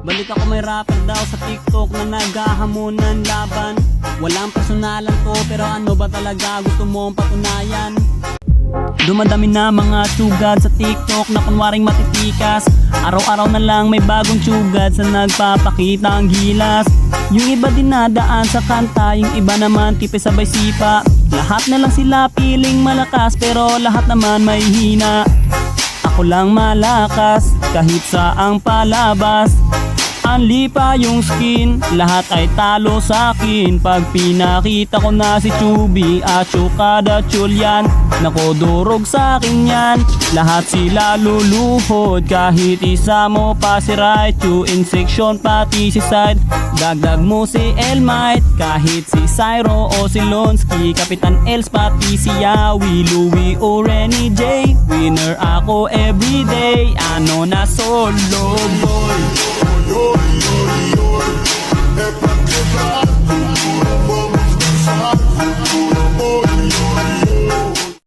Balik ako, may rapper daw sa TikTok na naghahamon ng laban. Walang personalan to, pero ano ba talaga gusto mong patunayan? Dumadami na mga sugad sa TikTok na kunwaring matitikas. Araw-araw na lang may bagong sugad sa nagpapakita ang gilas. Yung iba dinadaan sa kanta, yung iba naman tipis sabay sipa. Lahat na lang sila piling malakas, pero lahat naman may hina. Ako lang malakas, kahit saang palabas. Anli pa yung skin, lahat ay talo sa akin. Pag pinakita ko na si Chubby at Chukada Chulyan, nako durog sa akin yan. Lahat sila luluhod, kahit isa mo pa si Raichu. In section pati si Side, dagdag mo si Elmite. Kahit si Cyro o si Lonsky, Kapitan Els pati si Yawi, Louie o Renny J. Winner ako everyday, ano na solo boy. É pra quebrar, vamos dançar, boy.